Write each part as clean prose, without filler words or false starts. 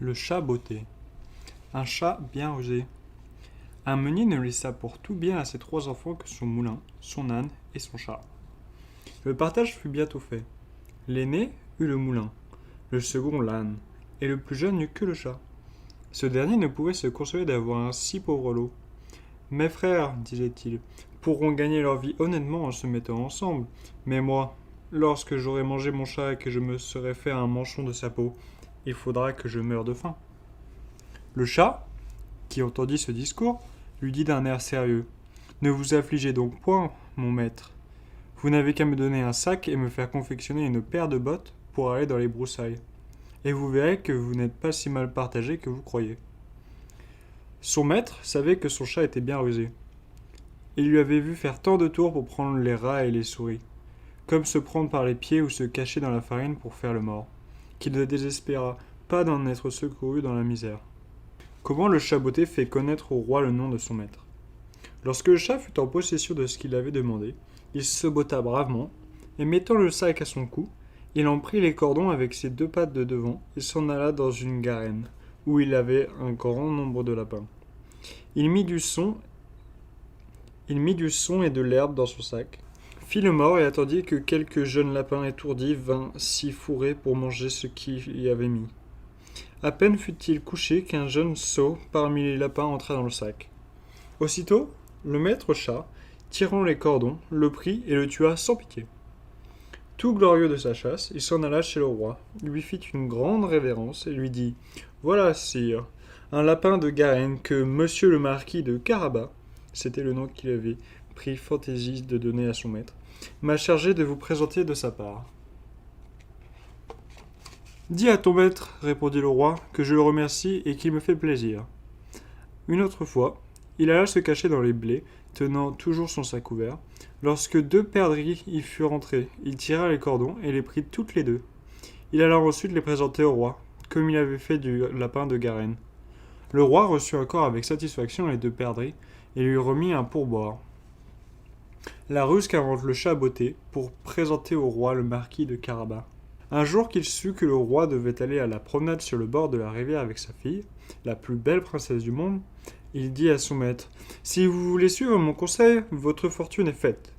Le chat botté. Un chat bien rusé. Un meunier ne laissa pour tout bien à ses 3 enfants que son moulin, son âne et son chat. Le partage fut bientôt fait. L'aîné eut le moulin, le second l'âne, et le plus jeune n'eut que le chat. Ce dernier ne pouvait se consoler d'avoir un si pauvre lot. Mes frères, disait-il, pourront gagner leur vie honnêtement en se mettant ensemble, mais moi, lorsque j'aurai mangé mon chat et que je me serai fait un manchon de sa peau, il faudra que je meure de faim. Le chat, qui entendit ce discours, lui dit d'un air sérieux: Ne vous affligez donc point, mon maître. Vous n'avez qu'à me donner un sac et me faire confectionner une paire de bottes pour aller dans les broussailles. Et vous verrez que vous n'êtes pas si mal partagé que vous croyez. Son maître savait que son chat était bien rusé. Il lui avait vu faire tant de tours pour prendre les rats et les souris, comme se prendre par les pieds ou se cacher dans la farine pour faire le mort, qu'il ne désespéra pas d'en être secouru dans la misère. Comment le chat botté fait connaître au roi le nom de son maître. Lorsque le chat fut en possession de ce qu'il avait demandé, il se botta bravement, et mettant le sac à son cou, il en prit les cordons avec ses 2 pattes de devant et s'en alla dans une garenne, où il avait un grand nombre de lapins. Il mit du son et de l'herbe dans son sac, fit le mort et attendit que quelques jeunes lapins étourdis vinrent s'y fourrer pour manger ce qu'il y avait mis. À peine fut-il couché qu'un jeune sot parmi les lapins entra dans le sac. Aussitôt, le maître chat, tirant les cordons, le prit et le tua sans pitié. Tout glorieux de sa chasse, il s'en alla chez le roi, lui fit une grande révérence et lui dit: Voilà, sire, un lapin de Garenne que monsieur le marquis de Carabas, c'était le nom qu'il avait pris fantaisie de donner à son maître, m'a chargé de vous présenter de sa part. Dis à ton maître, répondit le roi, que je le remercie et qu'il me fait plaisir. Une autre fois, il alla se cacher dans les blés, tenant toujours son sac ouvert. Lorsque 2 perdrix y furent entrés, il tira les cordons et les prit toutes les 2. Il alla ensuite les présenter au roi, comme il avait fait du lapin de Garenne. Le roi reçut encore avec satisfaction les 2 perdrix et lui remit un pourboire. La ruse qu'invente le chat botté pour présenter au roi le marquis de Carabas. Un jour qu'il sut que le roi devait aller à la promenade sur le bord de la rivière avec sa fille, la plus belle princesse du monde, il dit à son maître: Si vous voulez suivre mon conseil, votre fortune est faite.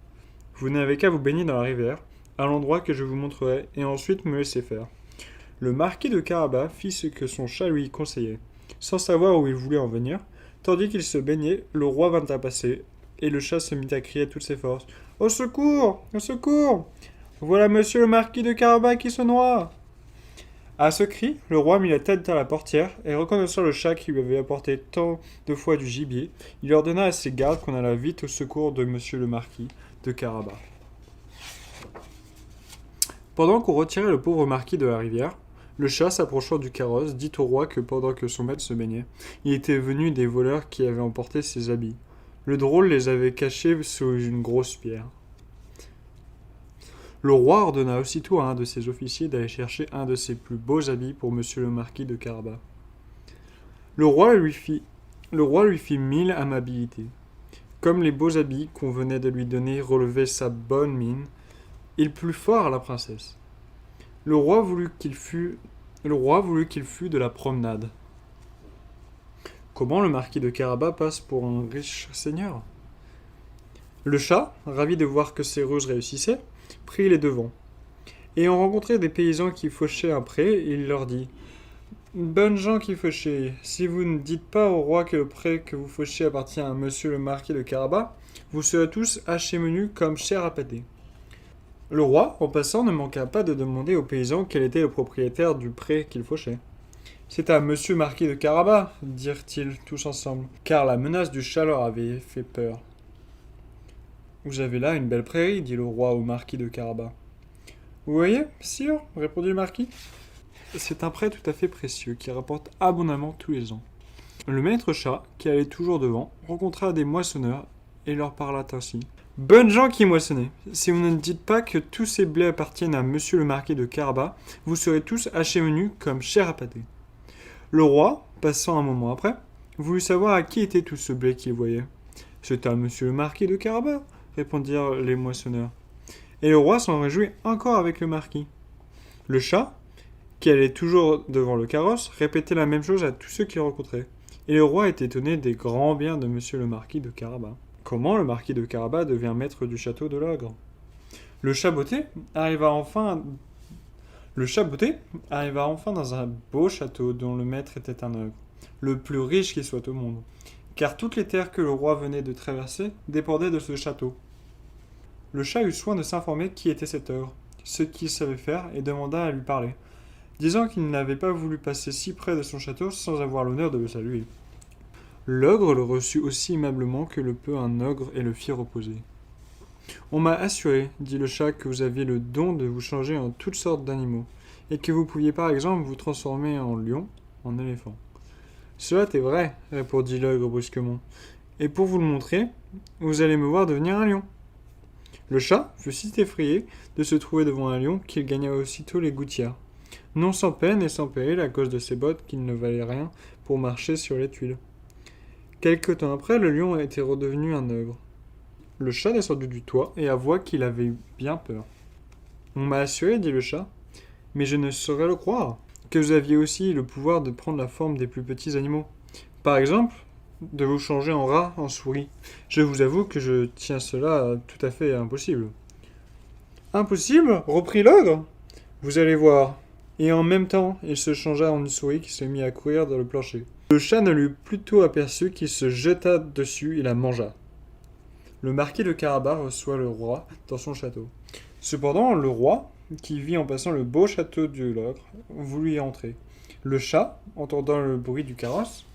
Vous n'avez qu'à vous baigner dans la rivière, à l'endroit que je vous montrerai, et ensuite me laisser faire. Le marquis de Carabas fit ce que son chat lui conseillait, sans savoir où il voulait en venir. Tandis qu'il se baignait, le roi vint à passer, et le chat se mit à crier de toutes ses forces: Au secours! Au secours! Voilà monsieur le marquis de Carabas qui se noie! À ce cri, le roi mit la tête dans la portière, et reconnaissant le chat qui lui avait apporté tant de fois du gibier, il ordonna à ses gardes qu'on allât vite au secours de monsieur le marquis de Carabas. Pendant qu'on retirait le pauvre marquis de la rivière, le chat, s'approchant du carrosse, dit au roi que pendant que son maître se baignait, il était venu des voleurs qui avaient emporté ses habits. Le drôle les avait cachés sous une grosse pierre. Le roi ordonna aussitôt à un de ses officiers d'aller chercher un de ses plus beaux habits pour monsieur le marquis de Carabas. Le roi lui fit 1000 amabilités. Comme les beaux habits qu'on venait de lui donner relevaient sa bonne mine, il plut fort à la princesse. Le roi voulut qu'il fût de la promenade. Comment le marquis de Carabas passe pour un riche seigneur? Le chat, ravi de voir que ses ruses réussissaient, prit les devants. Ayant rencontré des paysans qui fauchaient un pré, il leur dit: Bonnes gens qui fauchez, si vous ne dites pas au roi que le pré que vous fauchez appartient à monsieur le marquis de Carabas, vous serez tous hachés menus comme chair à pâté. Le roi, en passant, ne manqua pas de demander aux paysans quel était le propriétaire du pré qu'il fauchait. C'est à monsieur marquis de Carabas, dirent-ils tous ensemble, car la menace du chat leur avait fait peur. Vous avez là une belle prairie, dit le roi au marquis de Carabas. Vous voyez, sire, répondit le marquis. C'est un prêt tout à fait précieux qui rapporte abondamment tous les ans. Le maître chat, qui allait toujours devant, rencontra des moissonneurs et leur parla ainsi. Bonnes gens qui moissonnez, si vous ne dites pas que tous ces blés appartiennent à monsieur le marquis de Carabas, vous serez tous hachés menus comme chair à pâté. Le roi, passant un moment après, voulut savoir à qui était tout ce blé qu'il voyait. C'est à monsieur le marquis de Carabas, répondirent les moissonneurs. Et le roi s'en réjouit encore avec le marquis. Le chat, qui allait toujours devant le carrosse, répétait la même chose à tous ceux qu'il rencontrait. Et le roi était étonné des grands biens de monsieur le marquis de Carabas. Comment le marquis de Carabas devient maître du château de l'ogre? Le chat botté arriva enfin dans un beau château dont le maître était un ogre, le plus riche qui soit au monde, car toutes les terres que le roi venait de traverser dépendaient de ce château. Le chat eut soin de s'informer qui était cet ogre, ce qu'il savait faire, et demanda à lui parler, disant qu'il n'avait pas voulu passer si près de son château sans avoir l'honneur de le saluer. L'ogre le reçut aussi aimablement que le peut un ogre et le fit reposer. On m'a assuré, dit le chat, que vous aviez le don de vous changer en toutes sortes d'animaux, et que vous pouviez par exemple vous transformer en lion, en éléphant. Cela est vrai, répondit l'ogre brusquement, et pour vous le montrer, vous allez me voir devenir un lion. Le chat fut si effrayé de se trouver devant un lion qu'il gagna aussitôt les gouttières, non sans peine et sans péril à cause de ses bottes qui ne valaient rien pour marcher sur les tuiles. Quelque temps après, le lion était redevenu un ogre. Le chat descendit du toit et avoua qu'il avait eu bien peur. On m'a assuré, dit le chat, mais je ne saurais le croire, que vous aviez aussi le pouvoir de prendre la forme des plus petits animaux. Par exemple, de vous changer en rat, en souris. Je vous avoue que je tiens cela tout à fait impossible. Impossible? Reprit l'ogre. Vous allez voir. Et en même temps, il se changea en une souris qui se mit à courir dans le plancher. Le chat ne l'eut plus tôt aperçu qu'il se jeta dessus et la mangea. Le marquis de Carabas reçoit le roi dans son château. Cependant, le roi, qui vit en passant le beau château de l'ogre, voulut y entrer. Le chat, entendant le bruit du carrosse,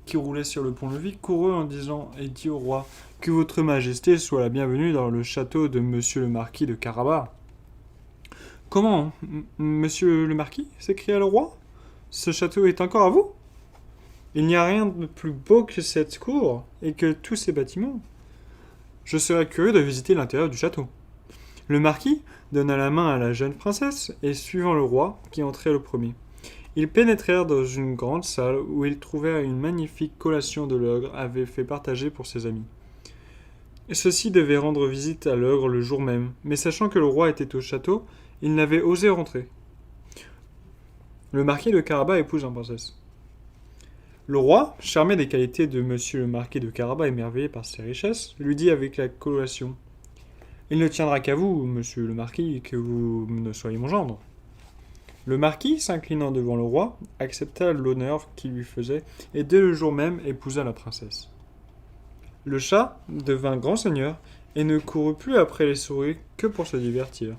qui roulait sur le pont-levis, courut en disant et dit au roi que votre majesté soit la bienvenue dans le château de monsieur le marquis de Carabas. Comment, monsieur le marquis s'écria le roi. Ce château est encore à vous? Il n'y a rien de plus beau que cette cour et que tous ces bâtiments. Je serais curieux de visiter l'intérieur du château. Le marquis donna la main à la jeune princesse et suivant le roi, qui entrait le premier. Ils pénétrèrent dans une grande salle où ils trouvèrent une magnifique collation de l'ogre avait fait partager pour ses amis. Ceux-ci devaient rendre visite à l'ogre le jour même, mais sachant que le roi était au château, ils n'avaient osé rentrer. Le marquis de Carabas épouse la princesse. Le roi, charmé des qualités de monsieur le marquis de Carabas, émerveillé par ses richesses, lui dit avec la collation « Il ne tiendra qu'à vous, monsieur le marquis, que vous ne soyez mon gendre. » Le marquis, s'inclinant devant le roi, accepta l'honneur qu'il lui faisait et dès le jour même épousa la princesse. Le chat devint grand seigneur et ne courut plus après les souris que pour se divertir.